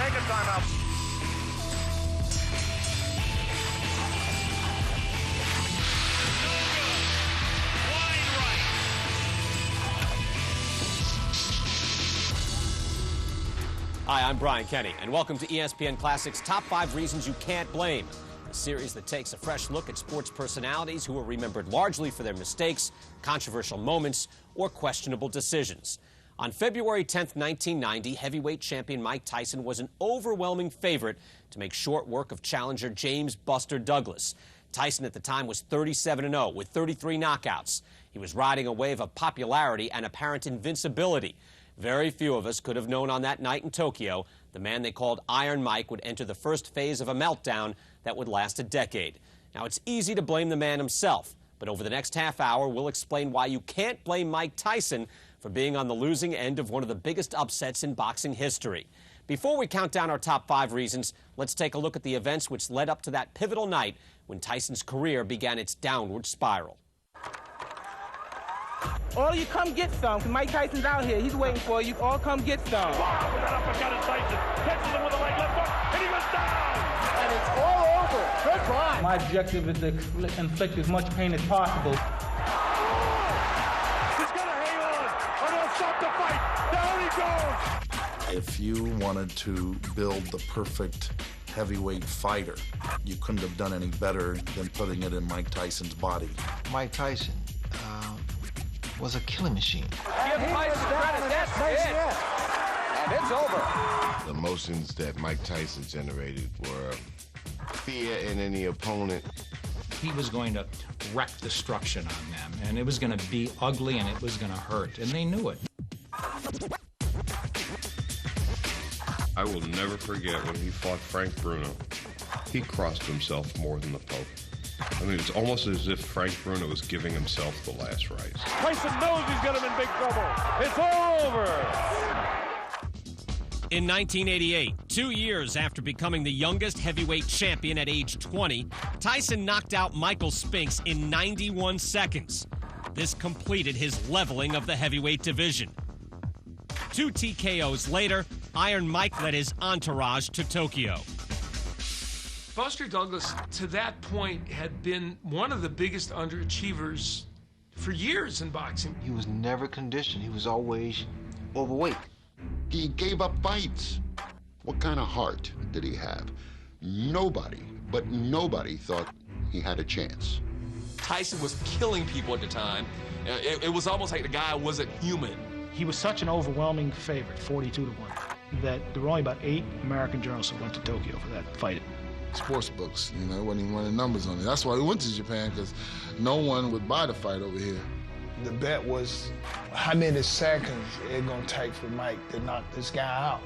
take a timeout. Hi, I'm Brian Kenny, and welcome to ESPN Classic's Top 5 Reasons You Can't Blame, a series that takes a fresh look at sports personalities who are remembered largely for their mistakes, controversial moments, or questionable decisions. On February 10th, 1990, heavyweight champion Mike Tyson was an overwhelming favorite to make short work of challenger James "Buster" Douglas. Tyson at the time was 37-0 with 33 knockouts. He was riding a wave of popularity and apparent invincibility. Very few of us could have known on that night in Tokyo the man they called Iron Mike would enter the first phase of a meltdown that would last a decade. Now, it's easy to blame the man himself, but over the next half hour, we'll explain why you can't blame Mike Tyson for being on the losing end of one of the biggest upsets in boxing history. Before we count down our top 5 reasons, let's take a look at the events which led up to that pivotal night when Tyson's career began its downward spiral. All you come get some, 'cause Mike Tyson's out here. He's waiting for you. All come get some. Wow, with that uppercut of Tyson. Catches him with the right left hook, and he goes down. And it's all over. Good try. My objective is to inflict as much pain as possible. He's going to hang on, or they'll stop the fight. Down he goes. If you wanted to build the perfect heavyweight fighter, you couldn't have done any better than putting it in Mike Tyson's body. Mike Tyson was a killing machine. Give Tyson credit. That's it. And it's over. The emotions that Mike Tyson generated were fear in any opponent. He was going to wreak destruction on them, and it was going to be ugly and it was going to hurt, and they knew it. I will never forget when he fought Frank Bruno. He crossed himself more than the Pope. I mean, it's almost as if Frank Bruno was giving himself the last rites. Tyson knows he's got him in big trouble. It's all over. In 1988, 2 years after becoming the youngest heavyweight champion at age 20, Tyson knocked out Michael Spinks in 91 seconds. This completed his leveling of the heavyweight division. 2 TKOs later, Iron Mike led his entourage to Tokyo. Buster Douglas, to that point, had been one of the biggest underachievers for years in boxing. He was never conditioned. He was always overweight. He gave up fights. What kind of heart did he have? Nobody, but nobody thought he had a chance. Tyson was killing people at the time. It was almost like the guy wasn't human. He was such an overwhelming favorite, 42-1, that there were only about 8 American journalists who went to Tokyo for that fight. Sports books, you know, wasn't even running numbers on it. That's why we went to Japan, because no one would buy the fight over here. The bet was how many seconds it's going to take for Mike to knock this guy out.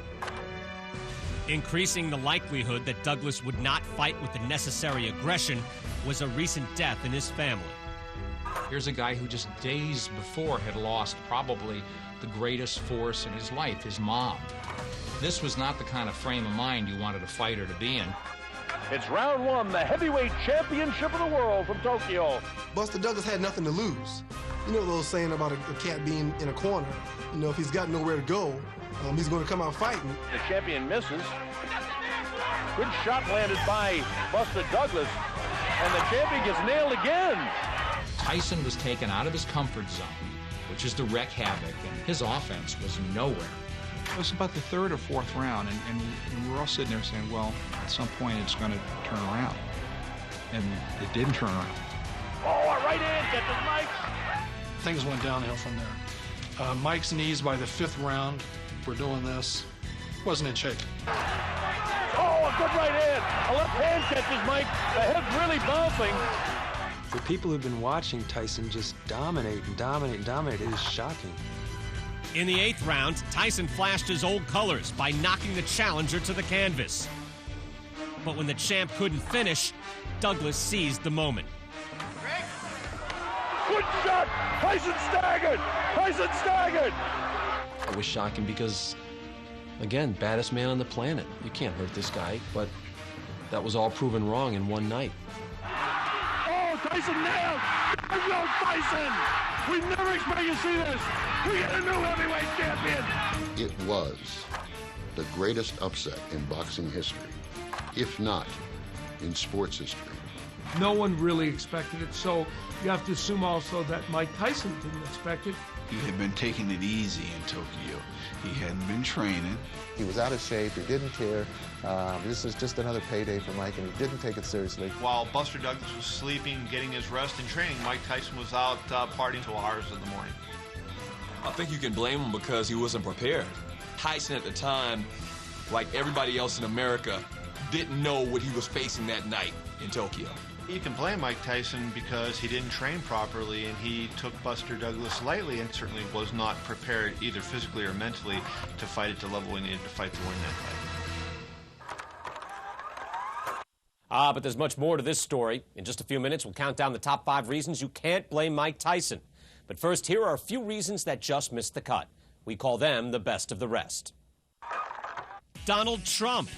Increasing the likelihood that Douglas would not fight with the necessary aggression was a recent death in his family. Here's a guy who just days before had lost probably the greatest force in his life, his mom. This was not the kind of frame of mind you wanted a fighter to be in. It's round 1, the heavyweight championship of the world from Tokyo. Buster Douglas had nothing to lose. You know those saying about a cat being in a corner. You know, if he's got nowhere to go, he's going to come out fighting. The champion misses. Good shot landed by Buster Douglas, and the champion gets nailed again. Tyson was taken out of his comfort zone, which is to wreak havoc, and his offense was nowhere. It was about the 3rd or 4th round, and we're all sitting there saying, well, at some point it's going to turn around. And it didn't turn around. Oh, a right hand catches Mike. Things went downhill from there. Mike's knees by the 5th round, we're doing this, wasn't in shape. Oh, a good right hand. A left hand catches Mike. The head's really bouncing. For people who've been watching Tyson just dominate and dominate and dominate, it is shocking. In the 8th round, Tyson flashed his old colors by knocking the challenger to the canvas. But when the champ couldn't finish, Douglas seized the moment. Good shot! Tyson staggered! Tyson staggered! It was shocking because, again, baddest man on the planet. You can't hurt this guy, but that was all proven wrong in one night. Oh, Tyson nailed! No, Tyson! We never expected to see this! We get a new heavyweight champion! It was the greatest upset in boxing history, if not in sports history. No one really expected it, so you have to assume also that Mike Tyson didn't expect it. He had been taking it easy in Tokyo. He hadn't been training. He was out of shape. He didn't care. This is just another payday for Mike, and he didn't take it seriously. While Buster Douglas was sleeping, getting his rest and training, Mike Tyson was out partying till hours of the morning. I think you can blame him because he wasn't prepared. Tyson at the time, like everybody else in America, didn't know what he was facing that night in Tokyo. You can blame Mike Tyson because he didn't train properly and he took Buster Douglas lightly and certainly was not prepared either physically or mentally to fight at the level he needed to fight to win that fight. But there's much more to this story. In just a few minutes, we'll count down the top 5 reasons you can't blame Mike Tyson. But first, here are a few reasons that just missed the cut. We call them the best of the rest. Donald Trump.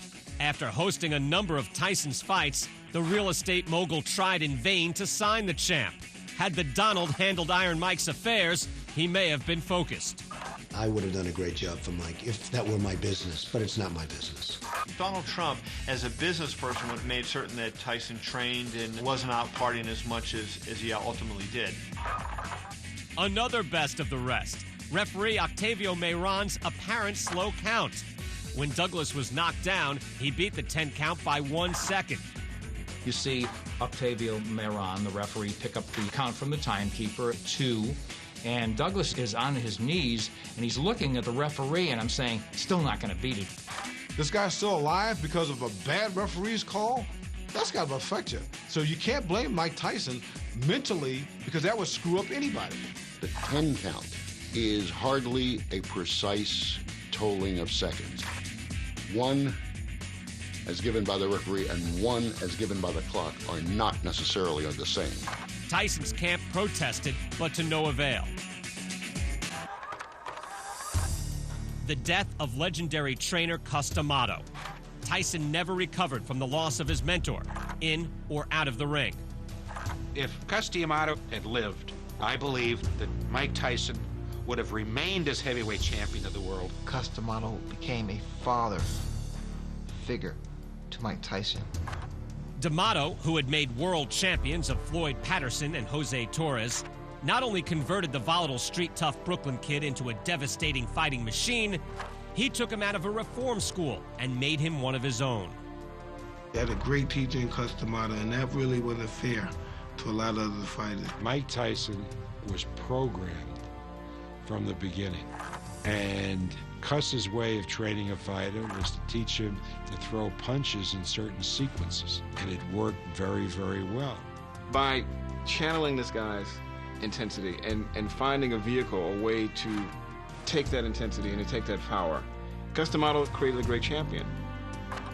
After hosting a number of Tyson's fights, the real estate mogul tried in vain to sign the champ. Had the Donald handled Iron Mike's affairs, he may have been focused. I would have done a great job for Mike if that were my business, but it's not my business. Donald Trump, as a business person, would have made certain that Tyson trained and wasn't out partying as much as he ultimately did. Another best of the rest. Referee Octavio Meyron's apparent slow count. When Douglas was knocked down, he beat the 10 count by 1 second. You see Octavio Meyron, the referee, pick up the count from the timekeeper at 2, and Douglas is on his knees, and he's looking at the referee, and I'm saying, still not going to beat it. This guy's still alive because of a bad referee's call? That's got to affect you. So you can't blame Mike Tyson mentally because that would screw up anybody. The 10 count is hardly a precise tolling of seconds. 1 as given by the referee and 1 as given by the clock are not necessarily the same. Tyson's camp protested, but to no avail. The death of legendary trainer Cus D'Amato. Tyson never recovered from the loss of his mentor, in or out of the ring. If Cus D'Amato had lived, I believe that Mike Tyson would have remained as heavyweight champion of the world. Cus D'Amato became a father figure to Mike Tyson. D'Amato, who had made world champions of Floyd Patterson and Jose Torres, not only converted the volatile street-tough Brooklyn kid into a devastating fighting machine, he took him out of a reform school and made him one of his own. He had a great teacher in Cus D'Amato, and that really wasn't fair to a lot of other fighters. Mike Tyson was programmed from the beginning. And Cus's way of training a fighter was to teach him to throw punches in certain sequences. And it worked very, very well. By channeling this guy's intensity and finding a vehicle, a way to take that intensity and to take that power, Cus D'Amato created a great champion.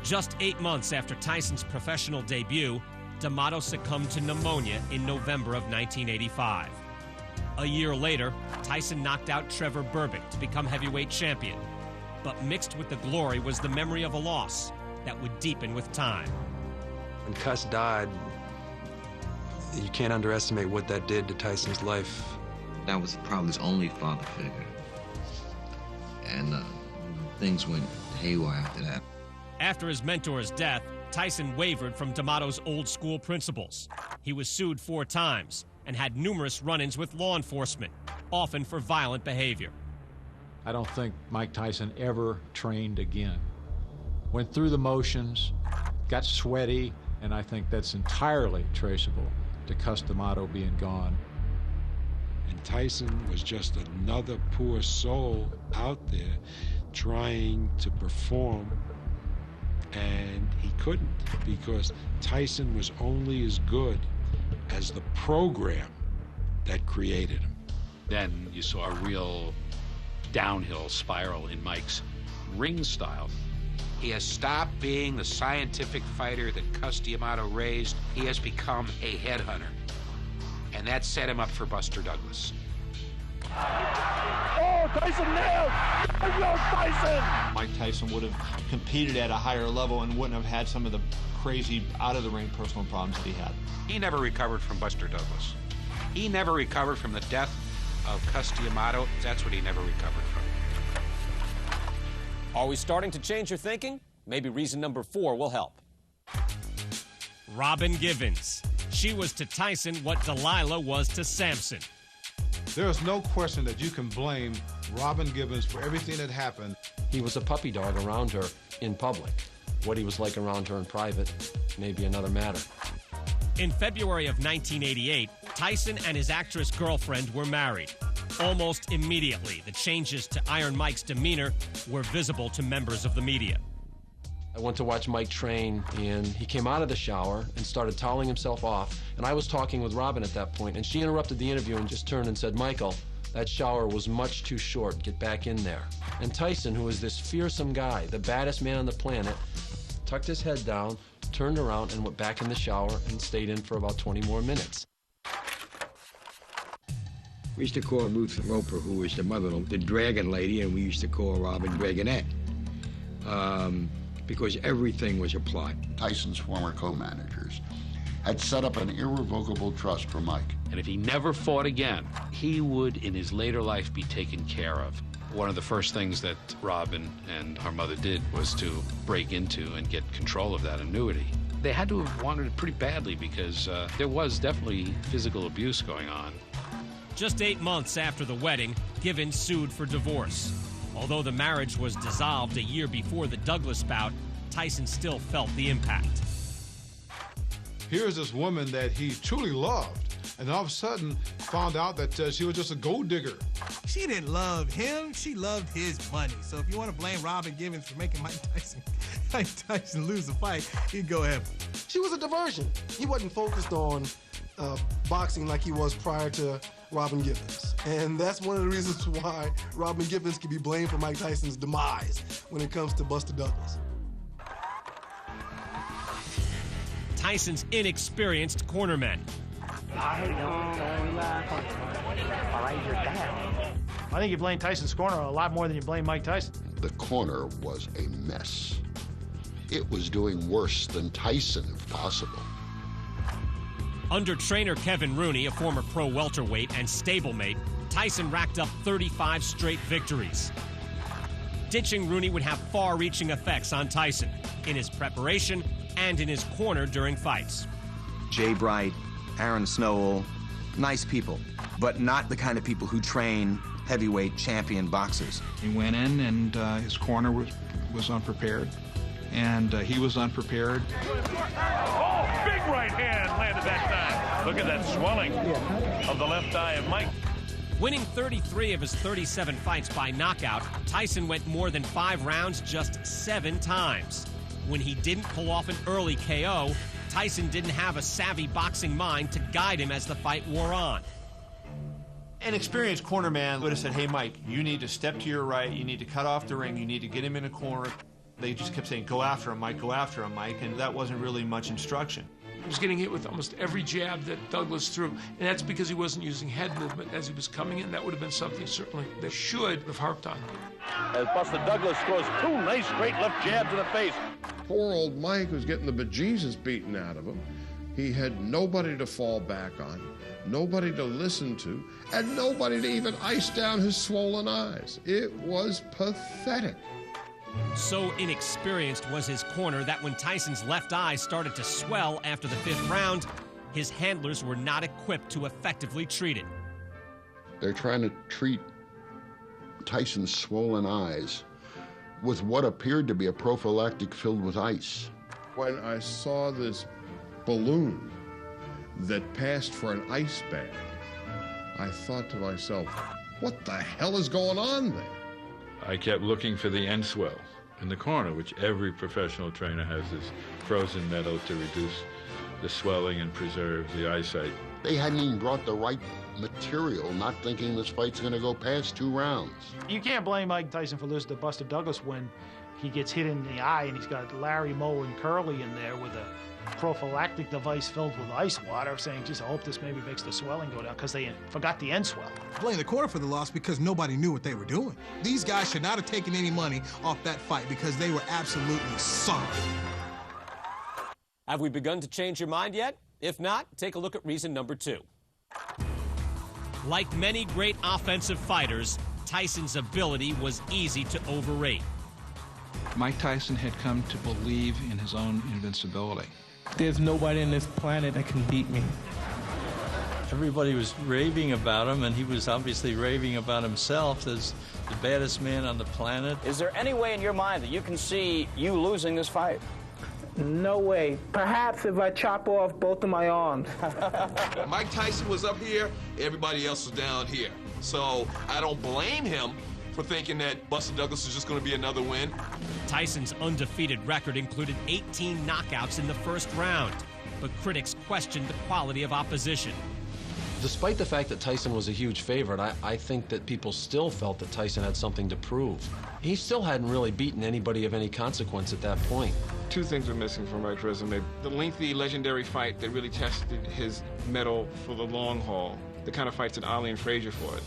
Just 8 months after Tyson's professional debut, D'Amato succumbed to pneumonia in November of 1985. A year later, Tyson knocked out Trevor Berbick to become heavyweight champion. But mixed with the glory was the memory of a loss that would deepen with time. When Cus died, you can't underestimate what that did to Tyson's life. That was probably his only father figure. And things went haywire after that. After his mentor's death, Tyson wavered from D'Amato's old-school principles. He was sued 4 times and had numerous run-ins with law enforcement, often for violent behavior. I don't think Mike Tyson ever trained again. Went through the motions, got sweaty, and I think that's entirely traceable to Cus D'Amato being gone. And Tyson was just another poor soul out there trying to perform, and he couldn't, because Tyson was only as good as the program that created him. Then you saw a real downhill spiral in Mike's ring style. He has stopped being the scientific fighter that Cus D'Amato raised. He has become a headhunter. And that set him up for Buster Douglas. Oh, Tyson nailed! Tyson! Mike Tyson would have competed at a higher level and wouldn't have had some of the crazy out-of-the-ring personal problems that he had. He never recovered from Buster Douglas. He never recovered from the death of Cus D'Amato. That's what he never recovered from. Are we starting to change your thinking? Maybe reason number 4 will help. Robin Givens. She was to Tyson what Delilah was to Samson. There is no question that you can blame Robin Givens for everything that happened. He was a puppy dog around her in public. What he was like around her in private may be another matter. In February of 1988, Tyson and his actress girlfriend were married. Almost immediately, the changes to Iron Mike's demeanor were visible to members of the media. I went to watch Mike train, and he came out of the shower and started toweling himself off. And I was talking with Robin at that point, and she interrupted the interview and just turned and said, "Michael, that shower was much too short. Get back in there." And Tyson, who is this fearsome guy, the baddest man on the planet, tucked his head down, turned around, and went back in the shower and stayed in for about 20 more minutes. We used to call Ruth Roper, who was the mother, the Dragon Lady, and we used to call Robin Dragonette. Because everything was a plot. Tyson's former co-managers had set up an irrevocable trust for Mike. And if he never fought again, he would, in his later life, be taken care of. One of the first things that Robin and her mother did was to break into and get control of that annuity. They had to have wanted it pretty badly because there was definitely physical abuse going on. Just 8 months after the wedding, Givens sued for divorce. Although the marriage was dissolved a year before the Douglas bout, Tyson still felt the impact. Here's this woman that he truly loved, and all of a sudden found out that she was just a gold digger. She didn't love him, she loved his money. So if you want to blame Robin Givens for making Mike Tyson lose the fight, you go ahead. She was a diversion. He wasn't focused on boxing like he was prior to Robin Givens. And that's one of the reasons why Robin Givens can be blamed for Mike Tyson's demise when it comes to Buster Douglas. Tyson's inexperienced cornermen. I think you blame Tyson's corner a lot more than you blame Mike Tyson. The corner was a mess. It was doing worse than Tyson, if possible. Under trainer Kevin Rooney, a former pro welterweight and stablemate, Tyson racked up 35 straight victories. Ditching Rooney would have far-reaching effects on Tyson in his preparation and in his corner during fights. Jay Bright, Aaron Snowell, nice people, but not the kind of people who train heavyweight champion boxers. He went in and his corner was unprepared, and he was unprepared. Oh, big right hand landed that time. Look at that swelling of the left eye of Mike. Winning 33 of his 37 fights by knockout, Tyson went more than 5 rounds just 7 times. When he didn't pull off an early KO, Tyson didn't have a savvy boxing mind to guide him as the fight wore on. An experienced cornerman would have said, "Hey, Mike, you need to step to your right, you need to cut off the ring, you need to get him in a corner." They just kept saying, "Go after him, Mike, go after him, Mike," and that wasn't really much instruction. He was getting hit with almost every jab that Douglas threw, and that's because he wasn't using head movement as he was coming in. That would have been something certainly they should have harped on. As Buster Douglas throws 2 nice straight left jabs in the face. Poor old Mike was getting the bejesus beaten out of him. He had nobody to fall back on, nobody to listen to, and nobody to even ice down his swollen eyes. It was pathetic. So inexperienced was his corner that when Tyson's left eye started to swell after the 5th round, his handlers were not equipped to effectively treat it. They're trying to treat Tyson's swollen eyes with what appeared to be a prophylactic filled with ice. When I saw this balloon that passed for an ice bag, I thought to myself, what the hell is going on there? I kept looking for the end swell in the corner, which every professional trainer has this frozen metal to reduce the swelling and preserve the eyesight. They hadn't even brought the right material, not thinking this fight's going to go past 2 rounds. You can't blame Mike Tyson for losing to Buster Douglas when he gets hit in the eye and he's got Larry Moe and Curly in there with a prophylactic device filled with ice water saying, geez, I hope this maybe makes the swelling go down because they forgot the end swell. Blame the corner for the loss because nobody knew what they were doing. These guys should not have taken any money off that fight because they were absolutely sorry. Have we begun to change your mind yet? If not, take a look at reason number 2. Like many great offensive fighters, Tyson's ability was easy to overrate. Mike Tyson had come to believe in his own invincibility. There's nobody on this planet that can beat me. Everybody was raving about him, and he was obviously raving about himself as the baddest man on the planet. Is there any way in your mind that you can see you losing this fight? No way. Perhaps if I chop off both of my arms. Mike Tyson was up here, everybody else was down here. So I don't blame him for thinking that Buster Douglas is just going to be another win. Tyson's undefeated record included 18 knockouts in the first round, but critics questioned the quality of opposition. Despite the fact that Tyson was a huge favorite, I think that people still felt that Tyson had something to prove. He still hadn't really beaten anybody of any consequence at that point. Two things were missing from Mike's resume. The lengthy, legendary fight that really tested his mettle for the long haul, the kind of fights that Ali and Frazier fought.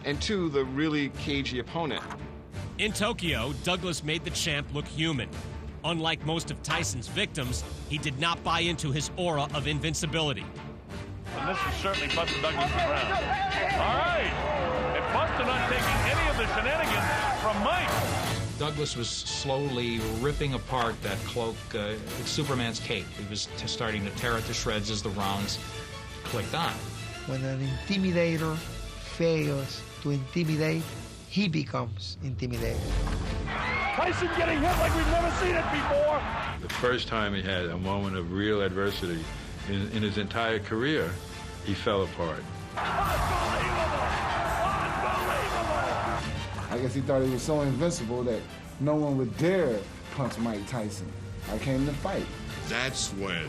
And two, the really cagey opponent. In Tokyo, Douglas made the champ look human. Unlike most of Tyson's victims, he did not buy into his aura of invincibility. And this is certainly Buster Douglas' round. All right. And Buster not taking any of the shenanigans from Mike. Douglas was slowly ripping apart that cloak, Superman's cape. He was starting to tear it to shreds as the rounds clicked on. When an intimidator fails to intimidate, he becomes intimidated. Tyson getting hit like we've never seen it before. The first time he had a moment of real adversity in his entire career, he fell apart. I guess he thought he was so invincible that no one would dare punch Mike Tyson. I came to fight. That's when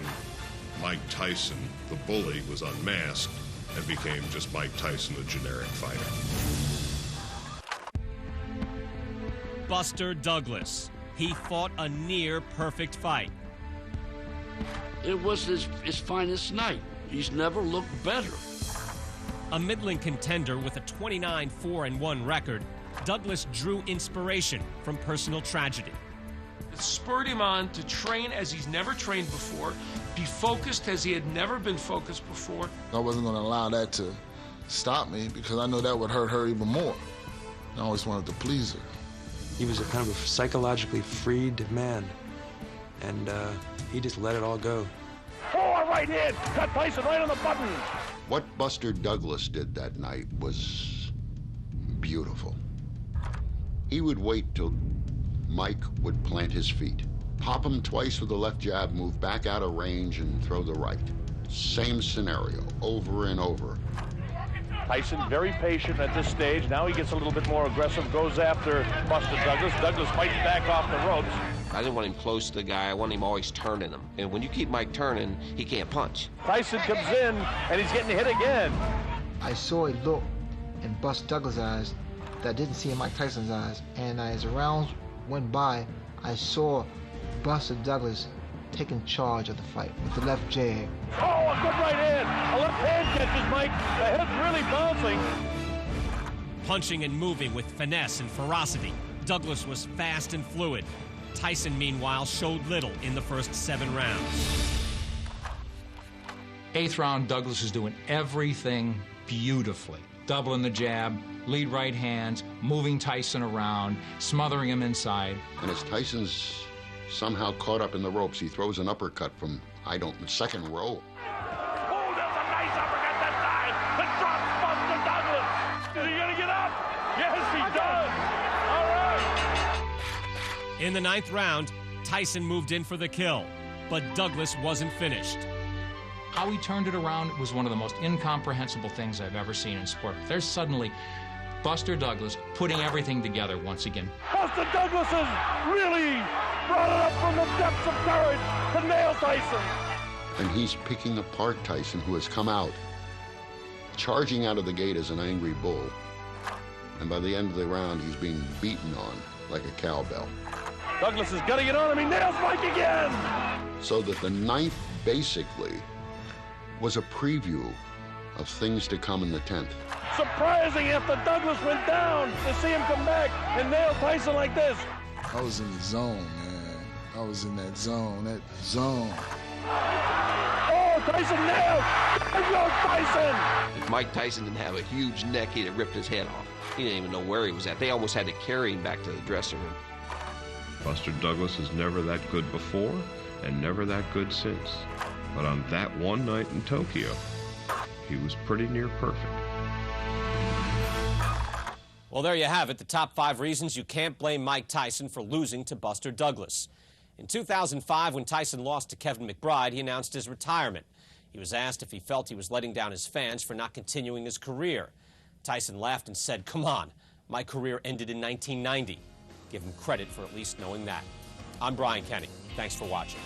Mike Tyson, the bully, was unmasked and became just Mike Tyson, a generic fighter. Buster Douglas. He fought a near-perfect fight. It was his finest night. He's never looked better. A middling contender with a 29-4-1 record, Douglas drew inspiration from personal tragedy. It spurred him on to train as he's never trained before, be focused as he had never been focused before. I wasn't going to allow that to stop me because I know that would hurt her even more. I always wanted to please her. He was a kind of a psychologically freed man, and he just let it all go. Oh, a right hand! Cut Tyson right on the button! What Buster Douglas did that night was beautiful. He would wait till Mike would plant his feet, pop him twice with the left jab, move back out of range, and throw the right. Same scenario, over and over. Tyson very patient at this stage. Now he gets a little bit more aggressive, goes after Buster Douglas. Douglas fights back off the ropes. I didn't want him close to the guy. I want him always turning him. And when you keep Mike turning, he can't punch. Tyson comes in, and he's getting hit again. I saw a look in Buster Douglas' eyes that I didn't see in Mike Tyson's eyes. And as the rounds went by, I saw Buster Douglas taking charge of the fight with the left jab. Oh, a good right hand. A left hand catches Mike. The head's really bouncing. Punching and moving with finesse and ferocity, Douglas was fast and fluid. Tyson, meanwhile, showed little in the first 7 rounds. 8th round, Douglas is doing everything beautifully. Doubling the jab, lead right hands, moving Tyson around, smothering him inside. And as Tyson's somehow caught up in the ropes, he throws an uppercut from, the second row. Oh, that's a nice uppercut that time. That drops Buster Douglas. Is he going to get up? Yes, he does. All right. In the 9th round, Tyson moved in for the kill, but Douglas wasn't finished. How he turned it around was one of the most incomprehensible things I've ever seen in sport. There's suddenly Buster Douglas putting everything together once again. Buster Douglas has really brought it up from the depths of courage to nail Tyson. And he's picking apart Tyson, who has come out, charging out of the gate as an angry bull. And by the end of the round, he's being beaten on like a cowbell. Douglas is gonna get on him. He nails Mike again. So that the 9th basically was a preview of things to come in the 10th. Surprising after Douglas went down to see him come back and nail Tyson like this. I was in the zone, man. I was in that zone, Oh, Tyson nailed! There goes Tyson! If Mike Tyson didn't have a huge neck, he'd have ripped his head off. He didn't even know where he was at. They almost had to carry him back to the dressing room. Buster Douglas is never that good before and never that good since. But on that one night in Tokyo, he was pretty near perfect. Well, there you have it, the top 5 reasons you can't blame Mike Tyson for losing to Buster Douglas. In 2005, when Tyson lost to Kevin McBride, he announced his retirement. He was asked if he felt he was letting down his fans for not continuing his career. Tyson laughed and said, "Come on, my career ended in 1990. Give him credit for at least knowing that. I'm Brian Kenny. Thanks for watching.